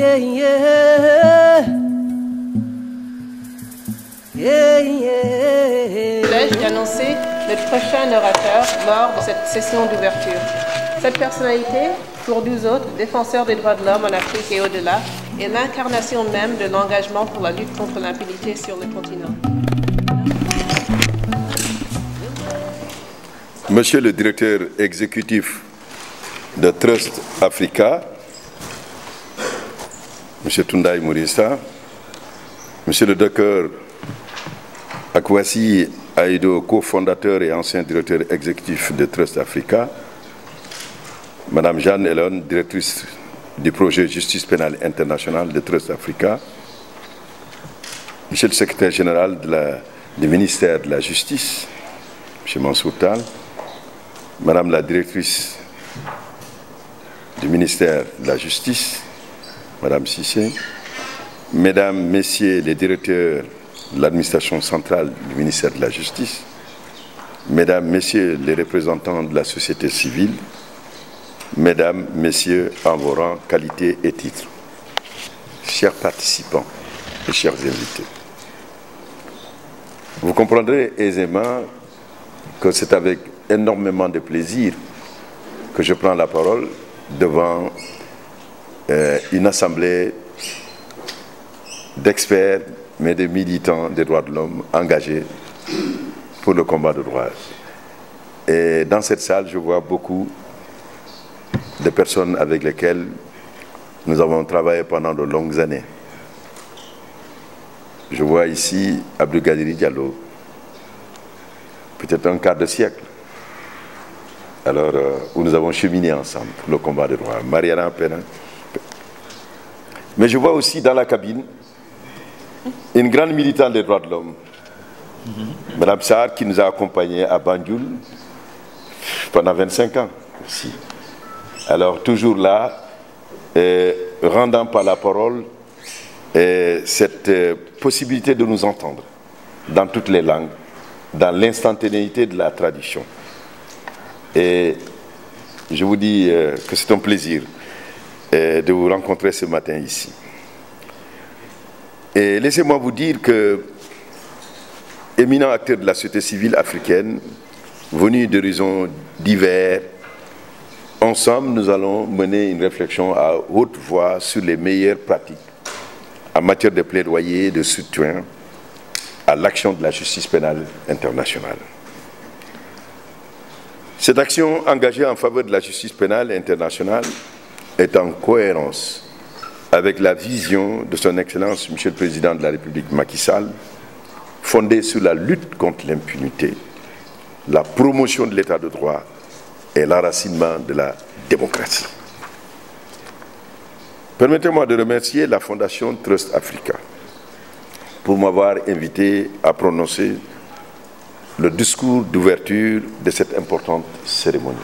yeah, yeah. Yeah, yeah. Privilège d'annoncer le prochain orateur lors de cette session d'ouverture. Cette personnalité, pour 12 autres, défenseur des droits de l'homme en Afrique et au-delà, est l'incarnation même de l'engagement pour la lutte contre l'impunité sur le continent. Monsieur le directeur exécutif de Trust Africa, Monsieur Tundaï Mourissa, Monsieur le docteur Akwasi Aïdo, cofondateur et ancien directeur exécutif de Trust Africa, Madame Jeanne Elon, directrice du projet Justice pénale internationale de Trust Africa, Monsieur le secrétaire général du ministère de la Justice, M. Mansour Tal, Madame la directrice du ministère de la Justice, Madame Sissé, Mesdames, Messieurs les directeurs de l'administration centrale du ministère de la Justice, Mesdames, Messieurs les représentants de la société civile, Mesdames, Messieurs, en vos rangs, qualités et titres, chers participants et chers invités, vous comprendrez aisément que c'est avec énormément de plaisir que je prends la parole devant une assemblée d'experts, mais de militants des droits de l'homme engagés pour le combat de droits. Et dans cette salle, je vois beaucoup de personnes avec lesquelles nous avons travaillé pendant de longues années. Je vois ici Abdou Gadiri Diallo, peut-être un quart de siècle, alors où nous avons cheminé ensemble pour le combat des droits. Mariana Pena. Mais je vois aussi dans la cabine une grande militante des droits de l'homme, Madame Sarr, qui nous a accompagnés à Banjul pendant 25 ans aussi. Alors toujours là, rendant par la parole cette possibilité de nous entendre dans toutes les langues, dans l'instantanéité de la tradition. Et je vous dis que c'est un plaisir de vous rencontrer ce matin ici. Et laissez-moi vous dire que, éminents acteurs de la société civile africaine, venus d'horizons divers, ensemble, nous allons mener une réflexion à haute voix sur les meilleures pratiques en matière de plaidoyer et de soutien à l'action de la justice pénale internationale. Cette action engagée en faveur de la justice pénale internationale est en cohérence avec la vision de son Excellence, Monsieur le Président de la République Macky Sall, fondée sur la lutte contre l'impunité, la promotion de l'état de droit et l'enracinement de la démocratie. Permettez-moi de remercier la Fondation Trust Africa pour m'avoir invité à prononcer le discours d'ouverture de cette importante cérémonie.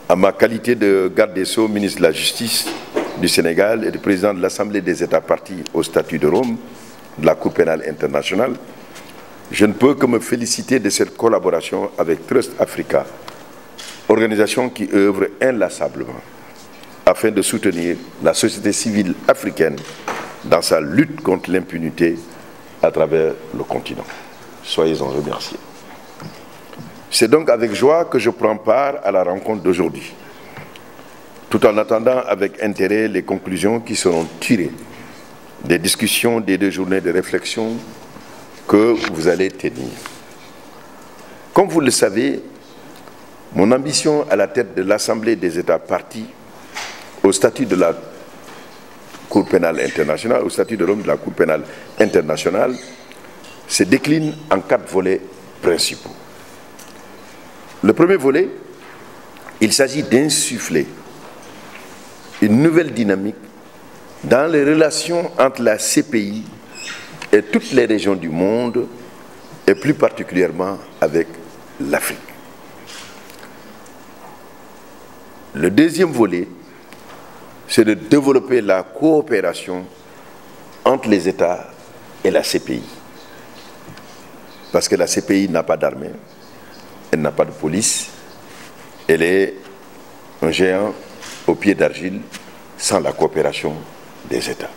À ma qualité de garde des Sceaux, ministre de la Justice du Sénégal et de président de l'Assemblée des États partis au statut de Rome de la Cour pénale internationale, je ne peux que me féliciter de cette collaboration avec Trust Africa, organisation qui œuvre inlassablement afin de soutenir la société civile africaine dans sa lutte contre l'impunité à travers le continent. Soyez-en remerciés. C'est donc avec joie que je prends part à la rencontre d'aujourd'hui, tout en attendant avec intérêt les conclusions qui seront tirées des discussions des 2 journées de réflexion que vous allez tenir. Comme vous le savez, mon ambition à la tête de l'Assemblée des États partis au statut de la Cour pénale internationale, au statut de Rome de la Cour pénale internationale, se décline en 4 volets principaux. Le premier volet, il s'agit d'insuffler une nouvelle dynamique dans les relations entre la CPI et toutes les régions du monde, et plus particulièrement avec l'Afrique. Le deuxième volet, c'est de développer la coopération entre les États et la CPI. Parce que la CPI n'a pas d'armée, elle n'a pas de police, elle est un géant au pied d'argile sans la coopération des États.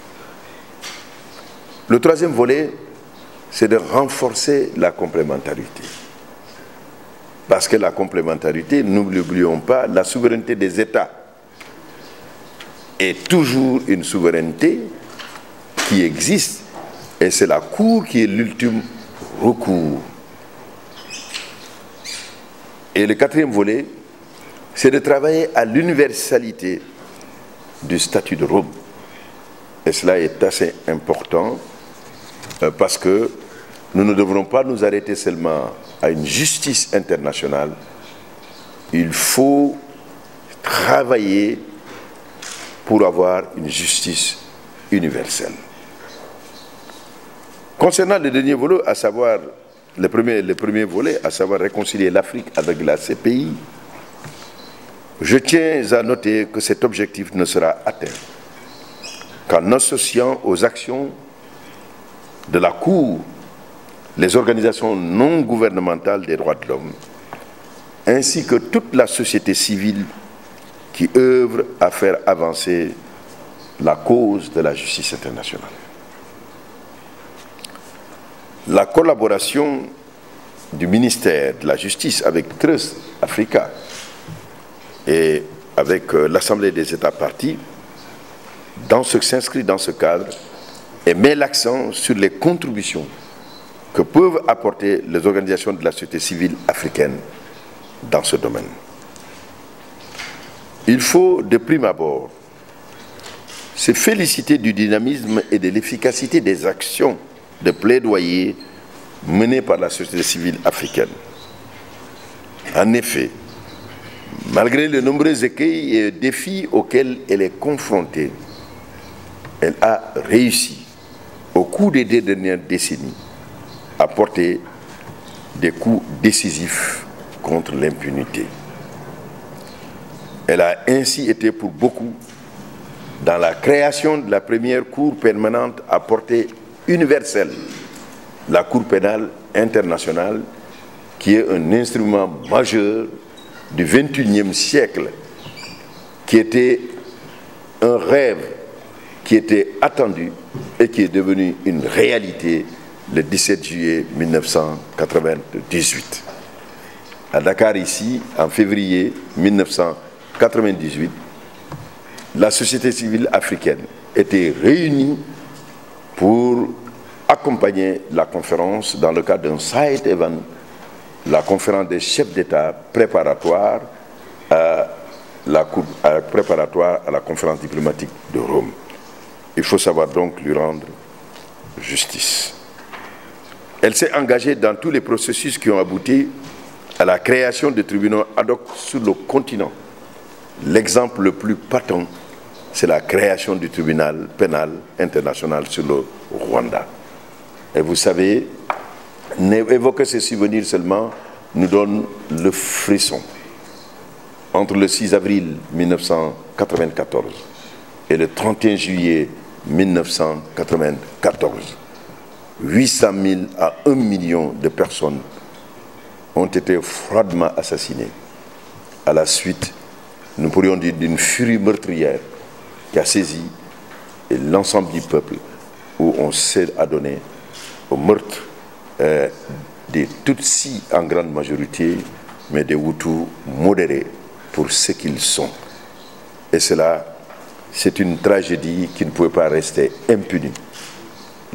Le troisième volet, c'est de renforcer la complémentarité. Parce que la complémentarité, nous n'oublions pas, la souveraineté des États est toujours une souveraineté qui existe et c'est la Cour qui est l'ultime recours. Et le quatrième volet, c'est de travailler à l'universalité du statut de Rome. Et cela est assez important parce que nous ne devrons pas nous arrêter seulement à une justice internationale. Il faut travailler pour avoir une justice universelle. Concernant le dernier volet, à savoir le premier volet, à savoir réconcilier l'Afrique avec la CPI, je tiens à noter que cet objectif ne sera atteint qu'en associant aux actions de la Cour les organisations non gouvernementales des droits de l'homme, ainsi que toute la société civile qui œuvre à faire avancer la cause de la justice internationale. La collaboration du ministère de la Justice avec Trust Africa et avec l'Assemblée des États partis s'inscrit dans ce cadre et met l'accent sur les contributions que peuvent apporter les organisations de la société civile africaine dans ce domaine. Il faut, de prime abord, se féliciter du dynamisme et de l'efficacité des actions de plaidoyer menées par la société civile africaine. En effet, malgré les nombreux écueils et défis auxquels elle est confrontée, elle a réussi, au cours des 2 dernières décennies, à porter des coups décisifs contre l'impunité. Elle a ainsi été pour beaucoup dans la création de la première Cour permanente à portée universelle, la Cour pénale internationale, qui est un instrument majeur du XXIe siècle, qui était un rêve, qui était attendu et qui est devenu une réalité le 17 juillet 1998. À Dakar, ici, en février 1998, la société civile africaine était réunie pour accompagner la conférence dans le cadre d'un side event, la conférence des chefs d'État préparatoire à la conférence diplomatique de Rome. Il faut savoir donc lui rendre justice. Elle s'est engagée dans tous les processus qui ont abouti à la création de tribunaux ad hoc sur le continent. L'exemple le plus patent, c'est la création du tribunal pénal international sur le Rwanda. Et vous savez, évoquer ces souvenirs seulement nous donne le frisson. Entre le 6 avril 1994 et le 31 juillet 1994, 800 000 à 1 million de personnes ont été froidement assassinées à la suite, nous pourrions dire, d'une furie meurtrière qui a saisi l'ensemble du peuple, où on s'est adonné au meurtre des Tutsis en grande majorité, mais des Hutus modérés pour ce qu'ils sont. Et cela, c'est une tragédie qui ne pouvait pas rester impunie.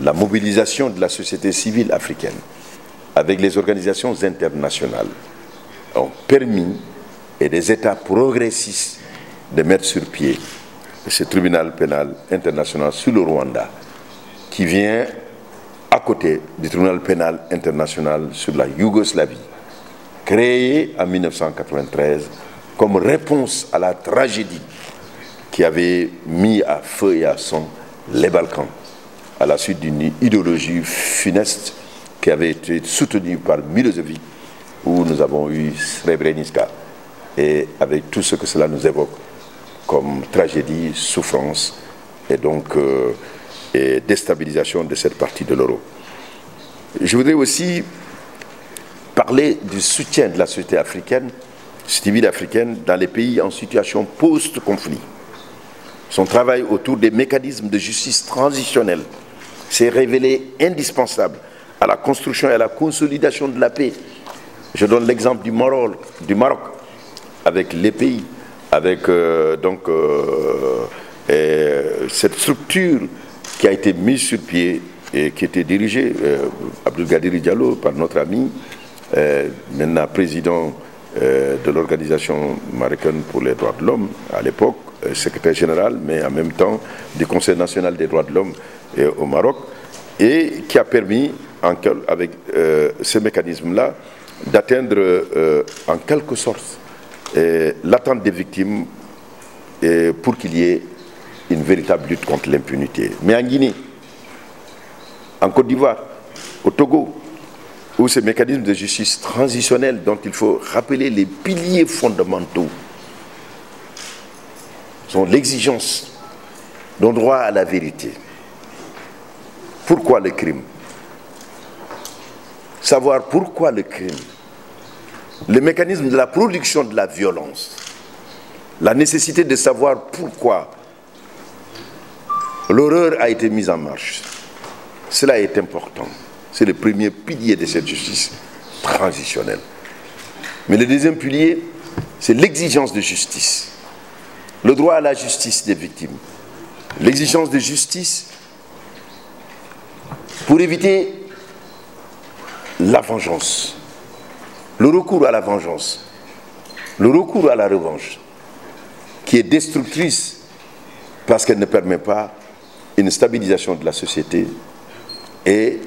La mobilisation de la société civile africaine avec les organisations internationales ont permis, et des États progressistes, de mettre sur pied ce tribunal pénal international sur le Rwanda, qui vient à côté du tribunal pénal international sur la Yougoslavie, créé en 1993 comme réponse à la tragédie qui avait mis à feu et à sang les Balkans, à la suite d'une idéologie funeste qui avait été soutenue par Milosevic, où nous avons eu Srebrenica, et avec tout ce que cela nous évoque comme tragédie, souffrance et donc et déstabilisation de cette partie de l'Europe. Je voudrais aussi parler du soutien de la société africaine, civile africaine, dans les pays en situation post-conflit. son travail autour des mécanismes de justice transitionnelle s'est révélé indispensable à la construction et à la consolidation de la paix. Je donne l'exemple du Maroc, avec les pays, avec cette structure qui a été mise sur pied et qui était dirigée, Abdelkader Diallo, par notre ami, maintenant président de l'Organisation marocaine pour les droits de l'homme, à l'époque, secrétaire général, mais en même temps du Conseil national des droits de l'homme au Maroc, et qui a permis, avec ce mécanisme-là, d'atteindre en quelque sorte l'attente des victimes pour qu'il y ait une véritable lutte contre l'impunité. Mais en Guinée, en Côte d'Ivoire, au Togo, où ces mécanismes de justice transitionnelle dont il faut rappeler les piliers fondamentaux sont l'exigence d'un droit à la vérité. Pourquoi le crime? Savoir pourquoi le crime, le mécanisme de la production de la violence, la nécessité de savoir pourquoi l'horreur a été mise en marche. Cela est important. C'est le premier pilier de cette justice transitionnelle. Mais le deuxième pilier, c'est l'exigence de justice. Le droit à la justice des victimes. L'exigence de justice pour éviter la vengeance, le recours à la vengeance, le recours à la revanche, qui est destructrice parce qu'elle ne permet pas une stabilisation de la société. Et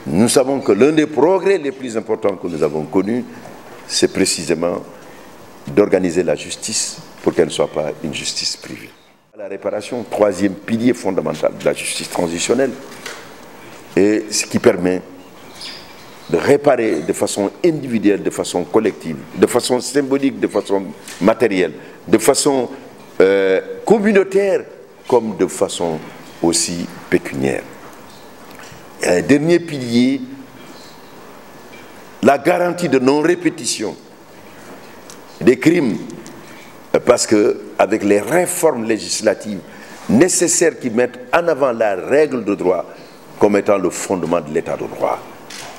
nous savons que l'un des progrès les plus importants que nous avons connus, c'est précisément d'organiser la justice pour qu'elle ne soit pas une justice privée. La réparation, troisième pilier fondamental de la justice transitionnelle, et ce qui permet de réparer de façon individuelle, de façon collective, de façon symbolique, de façon matérielle, de façon communautaire, comme de façon aussi pécuniaire. Et un dernier pilier, la garantie de non-répétition des crimes, parce qu'avec les réformes législatives nécessaires qui mettent en avant la règle de droit comme étant le fondement de l'état de droit,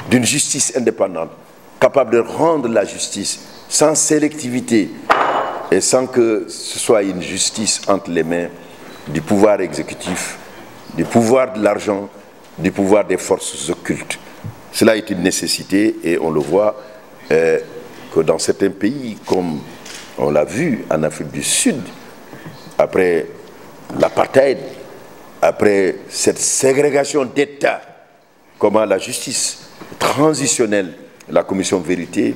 d'une justice indépendante, capable de rendre la justice sans sélectivité et sans que ce soit une justice entre les mains du pouvoir exécutif, du pouvoir de l'argent, du pouvoir des forces occultes. Cela est une nécessité et on le voit que dans certains pays, comme on l'a vu en Afrique du Sud, après l'apartheid, après cette ségrégation d'États, comment la justice transitionnelle, la commission vérité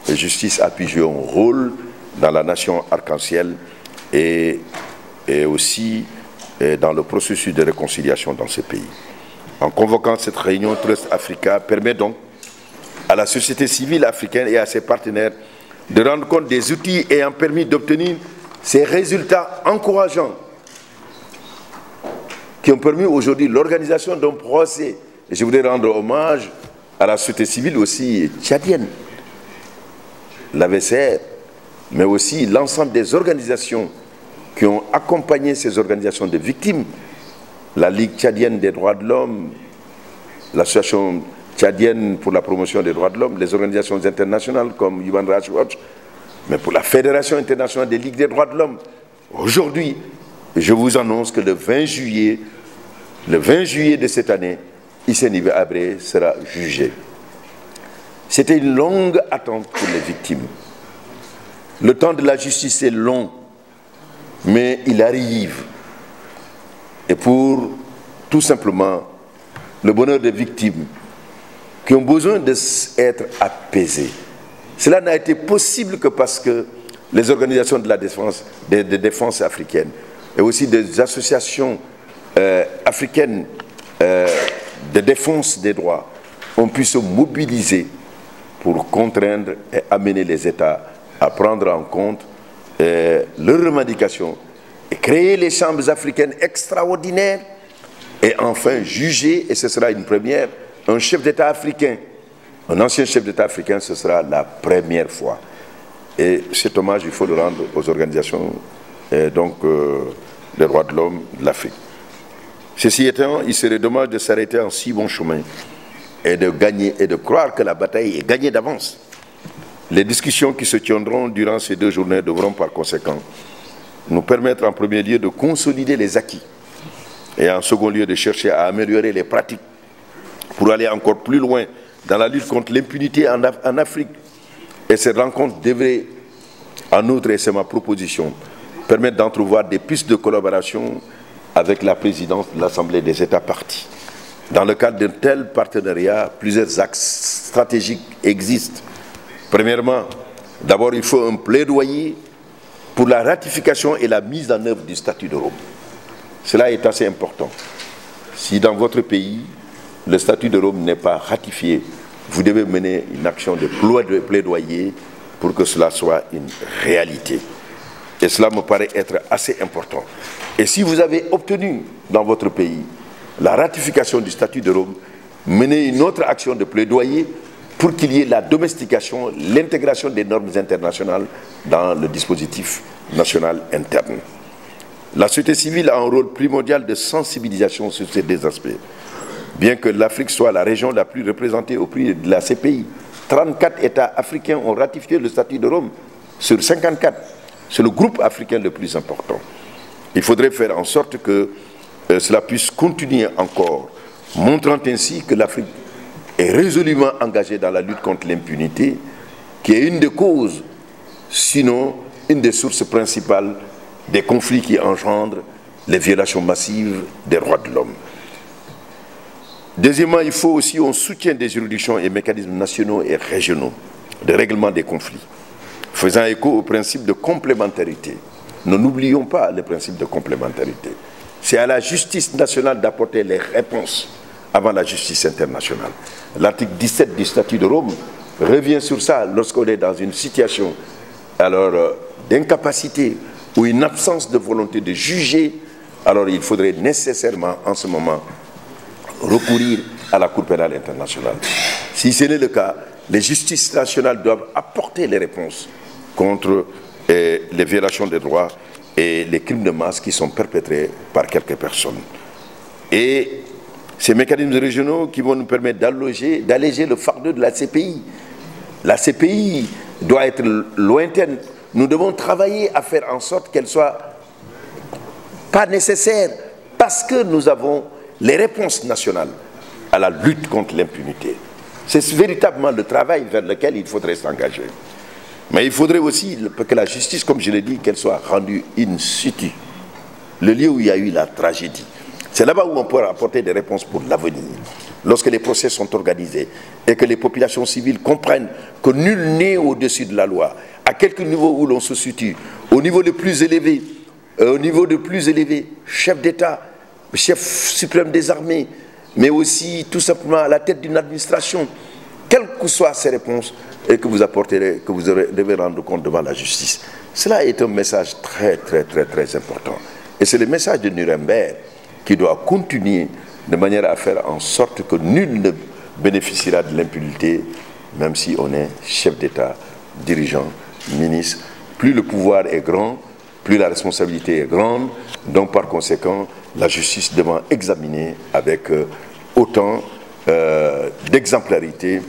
et justice a pu jouer un rôle dans la nation arc-en-ciel et aussi dans le processus de réconciliation dans ce pays. En convoquant cette réunion, Trust Africa permet donc à la société civile africaine et à ses partenaires de rendre compte des outils ayant permis d'obtenir ces résultats encourageants qui ont permis aujourd'hui l'organisation d'un procès. Et je voudrais rendre hommage à la société civile aussi tchadienne, l'AVCR, mais aussi l'ensemble des organisations qui ont accompagné ces organisations de victimes, la Ligue tchadienne des droits de l'homme, l'Association tchadienne pour la promotion des droits de l'homme, les organisations internationales comme Human Rights Watch, mais pour la Fédération internationale des ligues des droits de l'homme. Aujourd'hui, je vous annonce que le 20 juillet de cette année, Hissène Habré sera jugé. C'était une longue attente pour les victimes. Le temps de la justice est long, mais il arrive. Et pour tout simplement le bonheur des victimes qui ont besoin d'être apaisées. Cela n'a été possible que parce que les organisations de la défense, de défense africaine et aussi des associations africaines de défense des droits ont pu se mobiliser pour contraindre et amener les États à prendre en compte leurs revendications et créer les chambres africaines extraordinaires et enfin juger, et ce sera une première, un chef d'État africain, un ancien chef d'État africain, ce sera la première fois. Et cet hommage, il faut le rendre aux organisations des droits de l'homme de l'Afrique. Ceci étant, il serait dommage de s'arrêter en si bon chemin et de gagner et de croire que la bataille est gagnée d'avance. Les discussions qui se tiendront durant ces 2 journées devront par conséquent nous permettre en premier lieu de consolider les acquis et en second lieu de chercher à améliorer les pratiques pour aller encore plus loin dans la lutte contre l'impunité en Afrique. Et cette rencontre devrait, en outre, et c'est ma proposition, permettre d'entrevoir des pistes de collaboration avec la présidence de l'Assemblée des États parties. Dans le cadre d'un tel partenariat, plusieurs axes stratégiques existent. Premièrement, d'abord, il faut un plaidoyer pour la ratification et la mise en œuvre du statut de Rome. Cela est assez important. Si dans votre pays, le statut de Rome n'est pas ratifié, vous devez mener une action de plaidoyer pour que cela soit une réalité. Et cela me paraît être assez important. Et si vous avez obtenu dans votre pays la ratification du statut de Rome, menez une autre action de plaidoyer pour qu'il y ait la domestication, l'intégration des normes internationales dans le dispositif national interne. La société civile a un rôle primordial de sensibilisation sur ces 2 aspects. Bien que l'Afrique soit la région la plus représentée au prix de la CPI, 34 États africains ont ratifié le statut de Rome sur 54. C'est le groupe africain le plus important. Il faudrait faire en sorte que cela puisse continuer encore, montrant ainsi que l'Afrique est résolument engagée dans la lutte contre l'impunité, qui est une des causes, sinon une des sources principales des conflits qui engendrent les violations massives des droits de l'homme. Deuxièmement, il faut aussi un soutien des juridictions et mécanismes nationaux et régionaux de règlement des conflits, faisant écho au principe de complémentarité. Ne n'oublions pas le principe de complémentarité. C'est à la justice nationale d'apporter les réponses avant la justice internationale. L'article 17 du statut de Rome revient sur ça lorsqu'on est dans une situation d'incapacité ou une absence de volonté de juger. Alors il faudrait nécessairement en ce moment recourir à la Cour pénale internationale. Si ce n'est le cas, les justices nationales doivent apporter les réponses contre les violations des droits et les crimes de masse qui sont perpétrés par quelques personnes. Et ces mécanismes régionaux qui vont nous permettre d'alléger le fardeau de la CPI. La CPI doit être lointaine. Nous devons travailler à faire en sorte qu'elle soit pas nécessaire parce que nous avons les réponses nationales à la lutte contre l'impunité. C'est véritablement le travail vers lequel il faudrait s'engager. Mais il faudrait aussi que la justice, comme je l'ai dit, qu'elle soit rendue in situ. Le lieu où il y a eu la tragédie. C'est là-bas où on peut apporter des réponses pour l'avenir. Lorsque les procès sont organisés et que les populations civiles comprennent que nul n'est au-dessus de la loi, à quelque niveau où l'on se situe, au niveau le plus élevé, chef d'État, chef suprême des armées, mais aussi tout simplement à la tête d'une administration, quelles que soient ces réponses, et que vous apporterez, que vous devez rendre compte devant la justice. Cela est un message très important. Et c'est le message de Nuremberg qui doit continuer de manière à faire en sorte que nul ne bénéficiera de l'impunité, même si on est chef d'État, dirigeant, ministre. Plus le pouvoir est grand, plus la responsabilité est grande. Donc par conséquent, la justice devant examiner avec autant d'exemplarité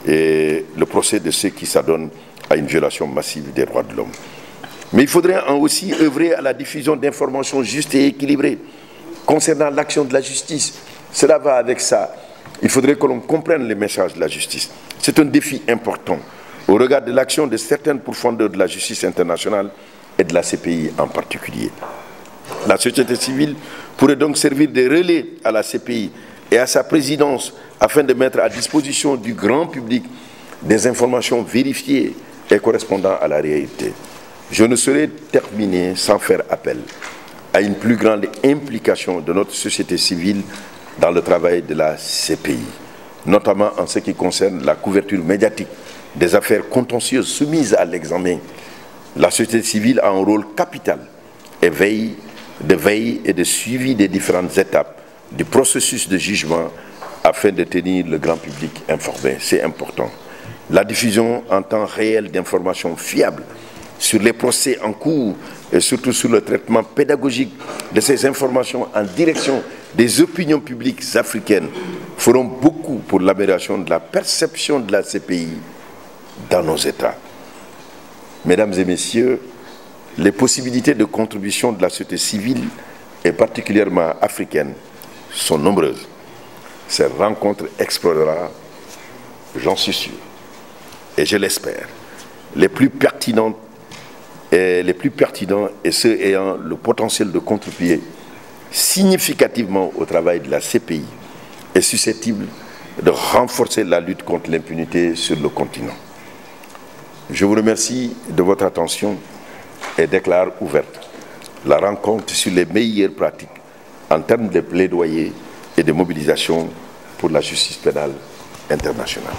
et le procès de ceux qui s'adonnent à une violation massive des droits de l'homme. Mais il faudrait aussi œuvrer à la diffusion d'informations justes et équilibrées concernant l'action de la justice. Cela va avec ça. Il faudrait que l'on comprenne les messages de la justice. C'est un défi important au regard de l'action de certaines profondeurs de la justice internationale et de la CPI en particulier. La société civile pourrait donc servir de relais à la CPI et à sa présidence afin de mettre à disposition du grand public des informations vérifiées et correspondant à la réalité. Je ne saurais terminer sans faire appel à une plus grande implication de notre société civile dans le travail de la CPI, notamment en ce qui concerne la couverture médiatique des affaires contentieuses soumises à l'examen. La société civile a un rôle capital et de veille et de suivi des différentes étapes du processus de jugement afin de tenir le grand public informé. C'est important. La diffusion en temps réel d'informations fiables sur les procès en cours et surtout sur le traitement pédagogique de ces informations en direction des opinions publiques africaines feront beaucoup pour l'amélioration de la perception de la CPI dans nos États. Mesdames et messieurs, les possibilités de contribution de la société civile, et particulièrement africaine, sont nombreuses. Cette rencontre explorera, j'en suis sûr, et je l'espère, les plus pertinents et ceux ayant le potentiel de contribuer significativement au travail de la CPI est susceptible de renforcer la lutte contre l'impunité sur le continent. Je vous remercie de votre attention et déclare ouverte la rencontre sur les meilleures pratiques en termes de plaidoyer et de mobilisation pour la justice pénale internationale.